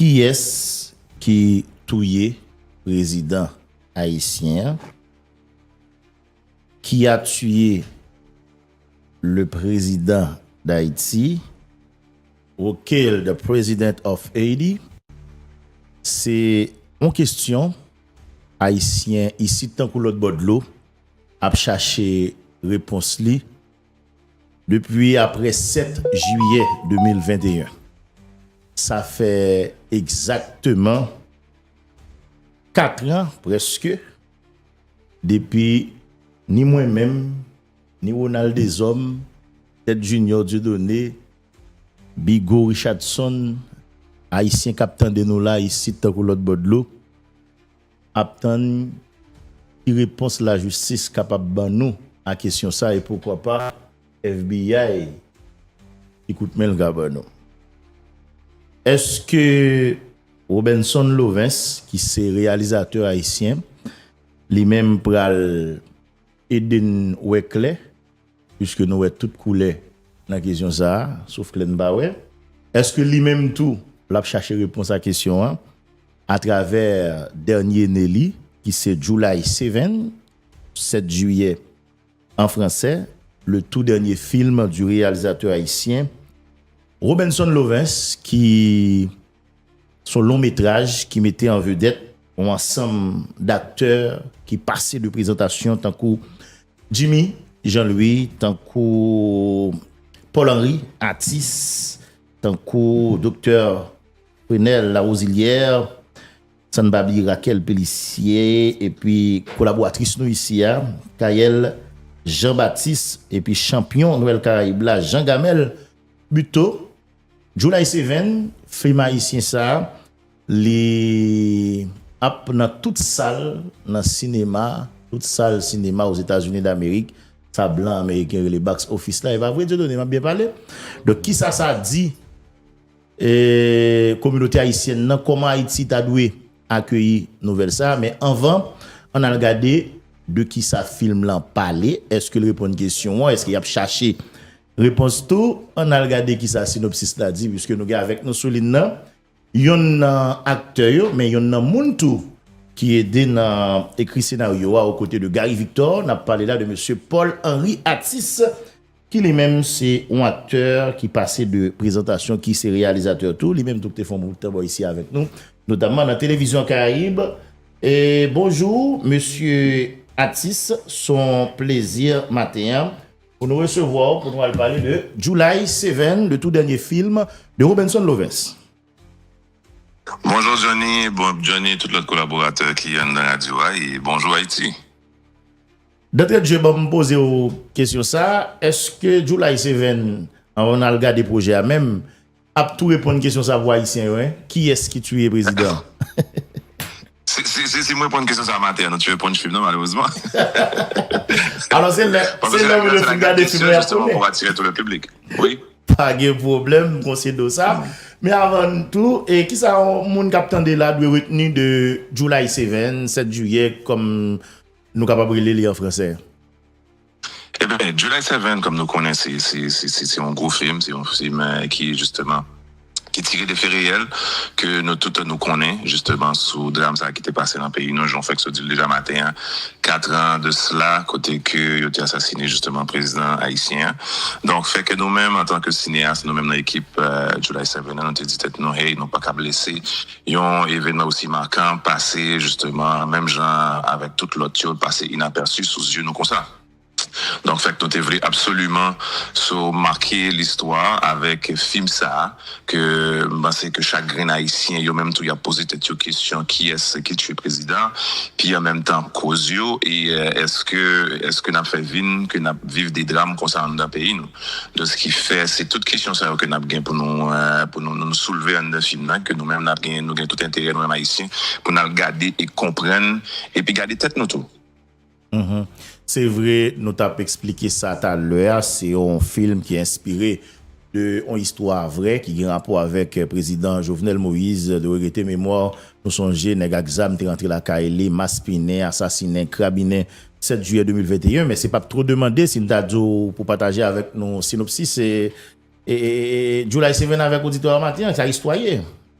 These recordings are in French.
qui est-ce qui tué président haïtien? Qui a tué le président d'Haïti? Who killed the president of Haiti? C'est une question haïtien ici tant que l'autre bord de l'eau a cherché réponse li depuis après 7 juillet 2021. Ça fait exactement 4 ans presque depuis ni moi-même ni Ronald Desom, Ted Junior Dieudonné, Bigo Richardson, haïtien capitaine de nous là ici tant que l'autre bord de l'eau attend qui réponse la justice capable de nous à question ça et pourquoi pas FBI écoute Mel Gabano. Est-ce que Robinson Lovens qui c'est réalisateur haïtien lui-même pral Eden Wekle puisque nous avons tout coulé dans la question ça sauf Glenn Bauer, est-ce que lui-même tout l'a chercher réponse à la question hein, à travers dernier Nelly qui c'est July 7 juillet en français, le tout dernier film du réalisateur haïtien Robinson Lovens qui son long métrage qui mettait en vedette un ensemble d'acteurs qui passaient de présentation tant que Jimmy Jean-Louis, tant que Paul-Henri Atis, tant que docteur Renel Larosilière, Sanbabi Raquel Pellissier et puis collaboratrice nous ici Kayel Jean-Baptiste et puis champion Noël Caraïbe là Jean Gamel Buto July 7 film haïtien ça les dans toute salle dans cinéma toute salle cinéma aux États-Unis d'Amérique ça blanc américain les box office là il va vrai Dieu donner m'a bien parlé donc qui ça dit communauté haïtienne nan, comment Haïti t'a doué accueillir nouvelle ça mais avant on a regardé de qui ça film là parler est-ce que il répond une question est-ce qu'il a cherché réponse tout on a regardé qui ça synopsis là dit puisque nous gars avec nous souligne nan yon acteur mais yon nan moun tout qui aidé dans écrit scénario aux côtés de Gary Victor n'a parlé là de monsieur Paul-Henri Atis qui lui-même c'est un acteur qui passait de présentation qui c'est réalisateur tout lui-même tout font beaucoup ici avec nous notamment dans la télévision Caraïbe et bonjour monsieur Atis son plaisir matin pour nous recevoir pour nous parler de July 7 le tout dernier film de Robinson Lovens. Bonjour Johnny, Johnny tout l'autre collaborateur qui est dans la radio et bonjour Haïti. D'entrée de jeu, je vais me poser une question ça. Est-ce que July 7, on a regardé le projet à même, a tout répondre à une question ça voix haïtien, ouais? Qui est-ce qui tue le président? Si moi répondre une question ça matin, tu réponds film non malheureusement. Alors c'est là où le film regarder film justement pour attirer tout le public. Oui. Pas de problème, considère ça. Mais avant tout, et qui ça mon capitaine de là doit retenir de July 7 juillet comme nous capables de lire en français? Eh bien, July 7, comme nous connaissons, c'est un gros film, c'est un film qui justement qui tire des faits réels que nous tous nous connaissons justement sous drame ça qui était passé dans le pays nous j'en fait que ça dit déjà matin 4 ans de cela côté que il a été assassiné justement président haïtien donc fait que nous-mêmes en tant que cinéastes nous-mêmes dans l'équipe July 7 on a dit tête nous hey non pas qu'à blesser il y a un événement aussi marquant passé justement même gens avec toute l'autre chose passé inaperçu sous yeux nous comme ça. Donc, fait que nous devons absolument marquer l'histoire avec film ça, que, c'est que chaque grain haïtien, il y a même tout, il a posé cette question, qui est-ce qui tue le président, puis en même temps, cause et est-ce que n'a fait vivre des drames concernant dans le pays, nous? De ce qui fait, c'est toute question ça que n'a gagné pour nous soulever dans le film, que nous-mêmes, nous gagnons tout intérêt, nous-mêmes haïtiens, pour nous regarder et comprendre, et puis garder tête nous tout. Mm-hmm. C'est vrai, nous t'avons expliqué ça tout à l'heure. C'est un film qui est inspiré de une histoire vraie qui a un rapport avec le président Jovenel Moïse de regretter mémoire. Nous songeons, nèg exam t'es rentré la Kaélé, Maspiné, assassiné, Crabinet, 7 juillet 2021. Mais c'est pas trop demandé si nous t'avons pour partager avec nos synopsis. Et July 7 avec auditoire matin, ça histoire.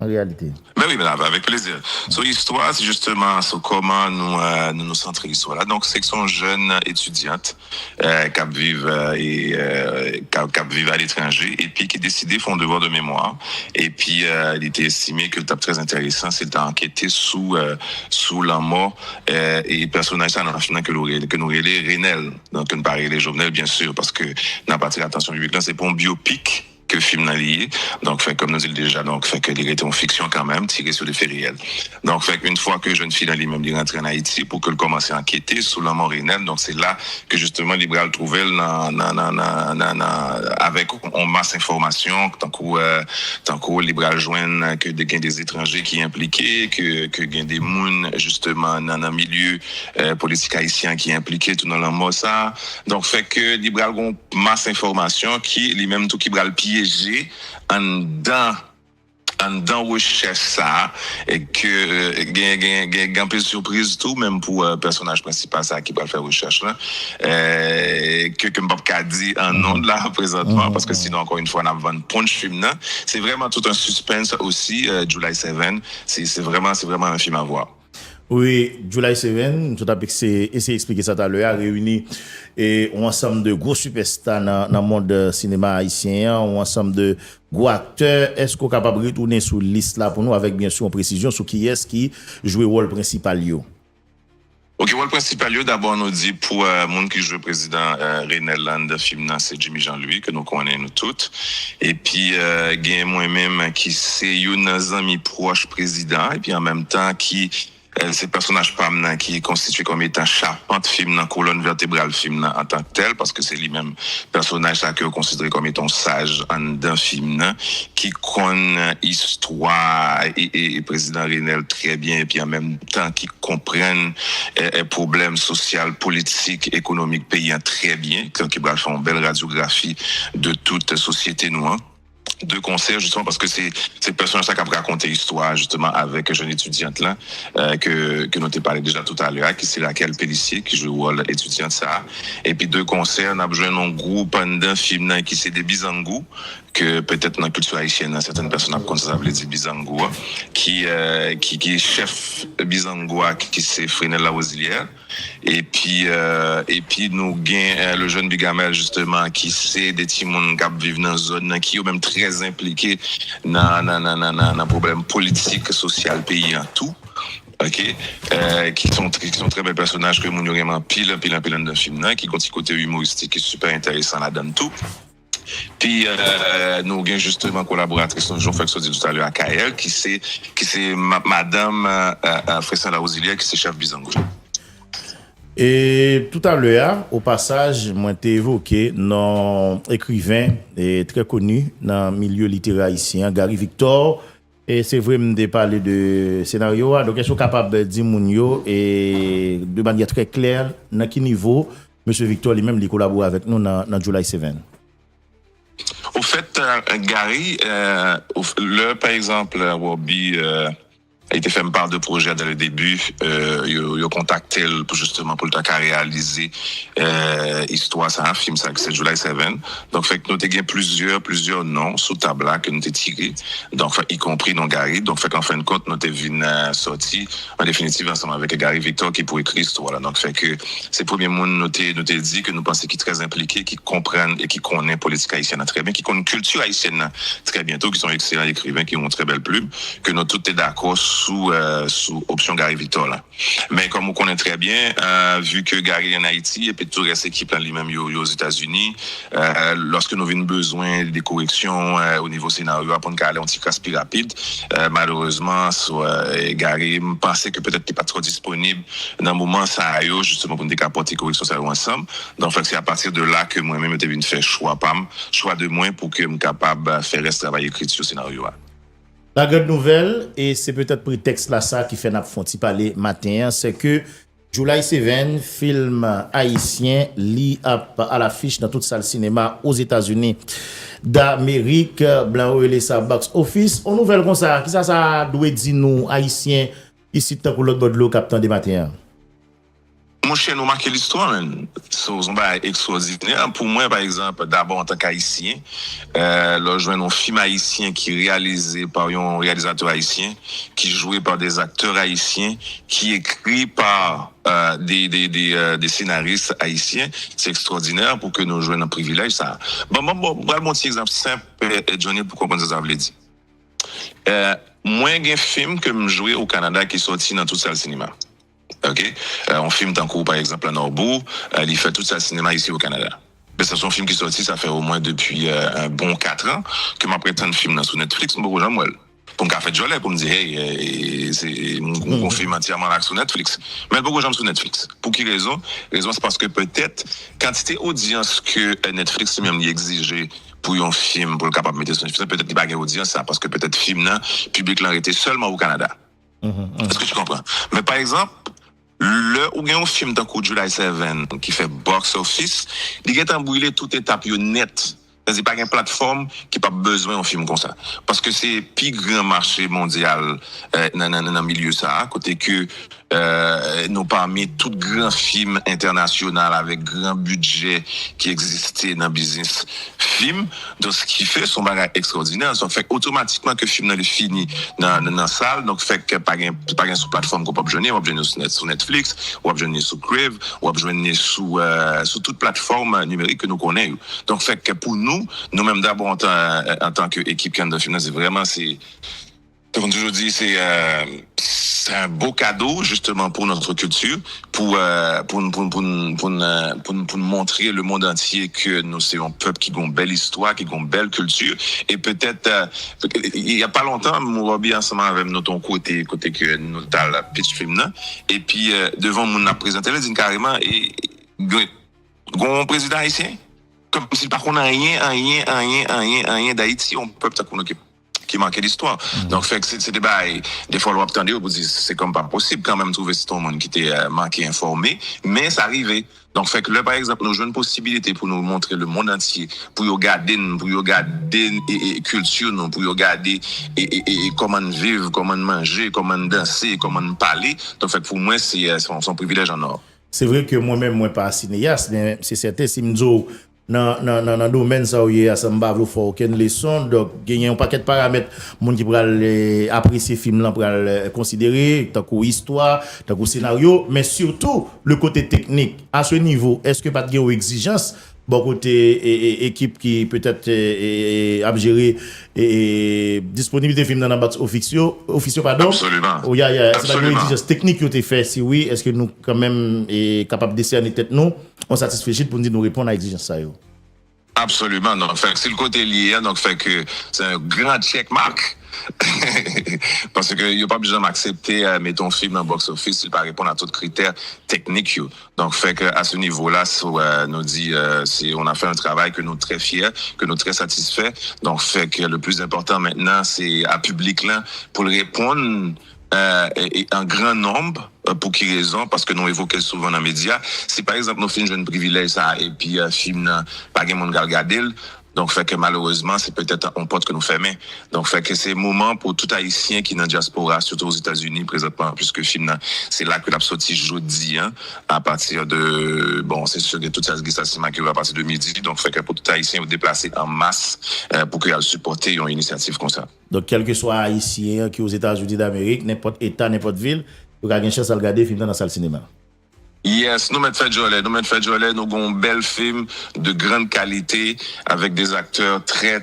en réalité. Ben oui, avec plaisir. So, l'histoire, c'est justement sur comment nous centrer l'histoire là. Donc, c'est que son jeune étudiante qui vivent à l'étranger et puis qui décidé font devoir de mémoire. Et puis, il était estimé que le top très intéressant, c'est d'enquêter sous la mort et personnage ça dans la film que nous relais Renel. Donc, nous parler les Jovenel, bien sûr, parce que n'a pas tiré l'attention publique là, c'est pour un biopic que film n'a lié. Donc, fait, comme nous dit déjà, donc, fait que les étaient en fiction quand même, tiré sur des faits réels. Donc, fait une fois que jeune fille dans lui-même, il rentre en Haïti pour qu'elle commence à enquêter sur la mort réelle. Donc, c'est là que justement, Libral trouvait avec en masse information, tant qu'au Libral joigne que des étrangers qui impliqués, que gain des mouns, justement, dans un milieu, politique haïtien qui est impliqué tout dans la mort ça. Donc, fait que Libral ont masse information qui, lui-même, tout qui Libral piégé en dedans recherche ça et que gain un peu de surprise tout même pour personnage principal ça qui va faire recherche là que m'pas pas dire en nom là présentement parce que sinon encore une fois on a vendre punch film là c'est vraiment tout un suspense aussi July 7 c'est vraiment un film à voir. Oui, July 7, tout à fait, c'est essayer d'expliquer ça tout à l'heure, a réuni un ensemble de gros superstars dans le monde cinéma haïtien, un ensemble de gros acteurs. Est-ce qu'on est capable de retourner sur liste là pour nous avec bien sûr en précision sur qui est-ce qui joue le rôle principal yo? Ok, le rôle principal yo d'abord nous dit pour monde qui joue le président Renel Land film c'est Jimmy Jean-Louis que nous connaissons nous toutes et puis gain moi-même qui c'est un ami proche président et puis en même temps qui c'est personnage Pam qui est constitué comme étant charpente film dans colonne vertébrale film en tant que tel parce que c'est lui-même personnage ça que considéré comme étant sage dans film qui connaît histoire et président Renel très bien et puis en même temps qui comprennent problèmes sociaux, politiques, économiques pays très bien qui va faire une belle radiographie de toute société noire. De concert justement parce que c'est le personnage qui a raconté l'histoire justement avec une jeune étudiante là que nous t'ai parlé déjà tout à l'heure qui c'est Raquel Pellissier qui joue le rôle étudiante ça et puis deux concerts on a besoin d'un groupe d'un film qui c'est des Bizangou que peut-être dans la culture haïtienne certaines personnes ont ça veut dire Bizangou qui est chef Bizangou qui c'est Fresnel la Rosilière et puis nous gain le jeune Bigamel justement qui c'est des petits monde qui vivent dans zone qui sont même très impliqués dans problème politique social pays en tout. OK qui sont très bons personnages que nous vraiment pile dans film là qui continue côté humoristique qui est super intéressant là-dedans tout. Puis nous avons justement collaboratrice nous fait ça tout à l'heure à KL qui c'est madame Fresnel la Rosilière qui c'est chef Bizango. Et tout à l'heure, au passage, moi t'ai évoqué non écrivain et très connu dans le milieu littéraire haïtien, Gary Victor. Et c'est vrai, me parler de scénario. Donc, est-ce que capable de dire Mounio et de manière très claire, dans quel niveau, Monsieur Victor lui-même, il collabore avec nous dans July 7? Au fait, Gary, par exemple, Robbie, a été fait part de projet dès le début. Il a contacté justement pour le temps qu'à réaliser histoire, c'est un film, ça, c'est July 7. Donc, fait que nous avons plusieurs noms sous table que nous avons tirés. Donc, y compris non Gary. Donc, fait qu'en fin de compte, nous avons sorti en définitive ensemble avec Gary Victor qui pour écrire l'histoire. Voilà. Donc, fait que c'est le premier monde nous avons dit que nous pensons qu'il est très impliqué, qui comprennent et qui connaît la politique haïtienne très bien, qui connaît la culture haïtienne très bientôt, qui sont excellents écrivains, qui ont une très belle plume, que nous tous est d'accord sous option Gary Victor là. Mais comme on connaît très bien, vu que Gary est en Haïti et puis tout reste équipe là lui-même aux États-Unis, lorsque nous avons besoin des corrections au niveau scénario pour nous aller un petit casse plus rapide, malheureusement Gary me pensait que peut-être qu'il pas trop disponible dans le moment ça justement pour nous décapoter correction ça ensemble. Donc c'est à partir de là que moi-même j'étais venu faire choix de moi pour que je sois capable de faire reste travail écriture scénario. La grande nouvelle, et c'est peut-être prétexte là ça qui fait n'a fonti parler matin, c'est que July 7, film haïtien, li à l'affiche dans toute salle cinéma aux États-Unis d'Amérique, blanc relé sa box office. On nouvelle comme ça, qui ça doit dire nous haïtiens ici tant pour l'autre bord de l'eau capitaine des matins. Mon chien nous marque l'histoire, man. C'est extraordinaire. Pour moi, par exemple, d'abord en tant qu'haïtien, là, je vois un film haïtien qui est réalisé par un réalisateur haïtien, qui est joué par des acteurs haïtiens, qui est écrit par des scénaristes haïtiens. C'est extraordinaire pour que nous jouions un privilège, ça. Bon, un petit exemple simple, Johnny, pour comprendre ce que ça veut dire. Moi, il y a un film que je jouais au Canada qui est sorti dans tout ça le cinéma. OK? On filme tant coup, par exemple, à Norbourg. Il fait tout ça le cinéma ici au Canada. Mais c'est un film qui est sorti, ça fait au moins depuis un bon 4 ans que m'a prêté un film sur Netflix, beaucoup gens pour me faire jolie, pour me dire, hey, c'est mon film entièrement là sur Netflix. Mais beaucoup de gens sur Netflix. Pour quelle raison? Raison, c'est parce que peut-être, quantité audience que Netflix même exigé pour un film, pour le capable de mettre sur Netflix, peut-être qu'il n'y a pas d'audience, ça, parce que peut-être film là, public l'a arrêté seulement au Canada. Est-ce que tu comprends? Mais par exemple, où il y a un film d'un coup de July 7 qui fait box office, il y a brûlé toute étape net. C'est pas une plateforme qui n'a pas besoin d'un film comme ça. Parce que c'est le plus grand marché mondial dans le milieu ça, côté que nous parmi tout grand film international avec grand budget qui existait dans le business film, donc ce qui fait son bagage extraordinaire, ça fait automatiquement que le film est fini dans la salle, donc fait que pas une sous plateforme qu'on peut obtenir, on peut obtenir sur Netflix, ou obtenir sur Crave, ou obtenir sur toute plateforme numérique que nous connaissons. Donc fait que pour nous-mêmes d'abord en tant qu'équipe Canada Film, c'est vraiment comme toujours dit, c'est un beau cadeau justement pour notre culture, pour montrer le monde entier que nous sommes un peuple qui a une belle histoire, qui a une belle culture. Et peut-être il y a pas longtemps, moi bien ensemble avec notre côté que nous dans la pitch film là, et puis devant mon a présenté là dit carrément et un président haïtien comme si par contre rien d'Haïti, on peut peut-être qu'on qui marquait l'histoire. Donc, fait que c'est des bails, des fois, on attendait, on dit, c'est comme pas possible quand même trouver ce monde qui était marqué, informé, mais ça arrivait. Donc, fait que là, par exemple, nous jouons une possibilité pour nous montrer le monde entier, pour regarder culture, nous, pour regarder comment vivre, comment manger, comment danser, comment parler. Donc, fait que pour moi, c'est son privilège en or. C'est vrai que moi-même, moi, pas cinéaste, mais c'est certain, si m'dou, dans le domaine ça où il y a ça m'bavlo faut aucune leçon donc il y a un paquet de paramètres monde qui pourra apprécier film là pour considérer tant que histoire tant que scénario mais surtout le côté technique à ce niveau est-ce que pas de une exigence bon côté équipe qui peut-être a géré disponibilité film dans la box officieux pardon absolument il y a c'est pas une exigence technique qui a été fait si oui est-ce que nous quand même est capable de décerner tête nous on satisfait pour nous répondre à l'exigence ça yo. Absolument donc fait que c'est le côté lié donc fait que c'est un grand check mark parce que il y a pas besoin d'accepter mettre ton film dans box office il pas répondre à tous les critères techniques yo. Donc fait que à ce niveau-là nous dit on a fait un travail que nous très fiers que nous très satisfaits donc fait que le plus important maintenant c'est à public là pour le répondre en grand nombre pour quelle raison parce que nous évoquons souvent dans les médias si par exemple nos films jouent un privilège ça et puis film pas gain monde regarder donc fait que malheureusement c'est peut-être un porte que nous fermons donc fait que c'est moment pour tout haïtien qui est dans la diaspora surtout aux États-Unis présentement puisque film c'est là que l'a sorti jeudi à partir de bon c'est sûr que tout ça qui va passer de midi donc fait que pour tout haïtien vous déplacer en masse pour qu'il supporter une initiative comme ça. Donc quel que soit haïtien qui aux États-Unis d'Amérique n'importe état n'importe ville vous avez une chance à regarder film dans la salle cinéma. Yes, nous mettons fait Jolet, nous avons un bel film de grande qualité avec des acteurs très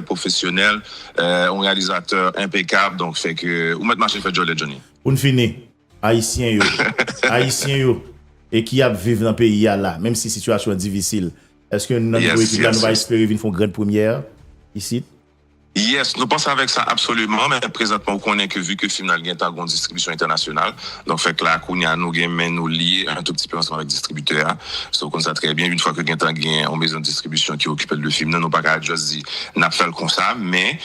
professionnels, un réalisateur impeccable, donc fait que vous mettez marché fait Jolet Johnny. Pour finir, haïtien yo et qui a vivre dans le pays là, même si la situation est difficile. Est-ce que nous va espérer une grande première ici? Yes, nous pensons avec ça absolument, mais présentement, on connaît que vu que le film a une distribution internationale, donc fait que là, nous lier un tout petit peu ensemble avec le distributeur. So, on sait très bien, une fois que Gentan a une maison de distribution qui occupe le film, nous pas qu'à juste dire, n'a fait comme ça, mais,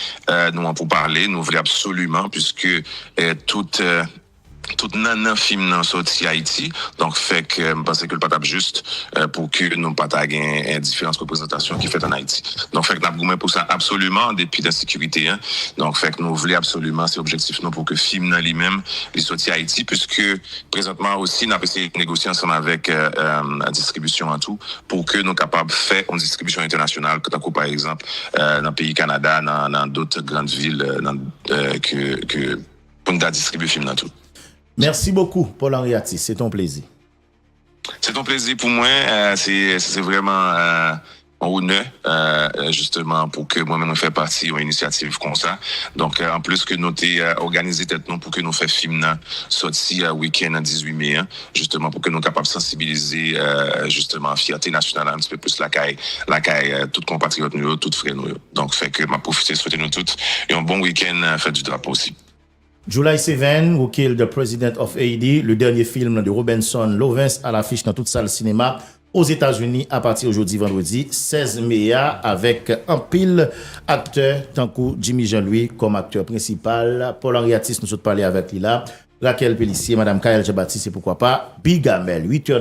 nous, pour parler, nous voulons absolument, puisque, toute, tout nan film nan sorti Haïti, donc fait que je pense que le pas juste pour que nous pas gagner différentes représentations qui fait en Haïti. Donc fait que nous avons pour ça absolument depuis la sécurité, hein. Donc fait que nous voulons absolument c'est objectif nous pour que film nan lui-même les sorti Haïti, puisque présentement aussi nous avons essayé de négocier ensemble avec la distribution en tout pour que nous capables de faire une distribution internationale, comme par exemple dans le pays Canada, dans d'autres grandes villes que pour nous distribuer film dans tout. Merci beaucoup, Paul-Henri Atis. C'est ton plaisir. C'est un plaisir pour moi. C'est vraiment un honneur, justement, pour que moi-même fasse partie d'une initiative comme ça. Donc, en plus que nous avons organisé tête nous pour que nous fassions film sorti week-end le 18 mai, hein, justement, pour que nous soyons capables de sensibiliser, justement, fierté nationale un petit peu plus la caille, tous compatriotes nous, tous frères nous. Donc, fait que m'a profité de souhaiter nous tous et un bon week-end fête du drapeau aussi. July 7, Who Killed the President of Haiti, le dernier film de Robinson Lovens à l'affiche dans toute salle cinéma aux États-Unis à partir aujourd'hui vendredi 16 mai avec un pile acteur tant que Jimmy Jean-Louis comme acteur principal, Paul-Henri Atis nous sommes parlé avec lui là, Raquel Pellissier, Madame Kael Jabati, c'est pourquoi pas Bigamel 8h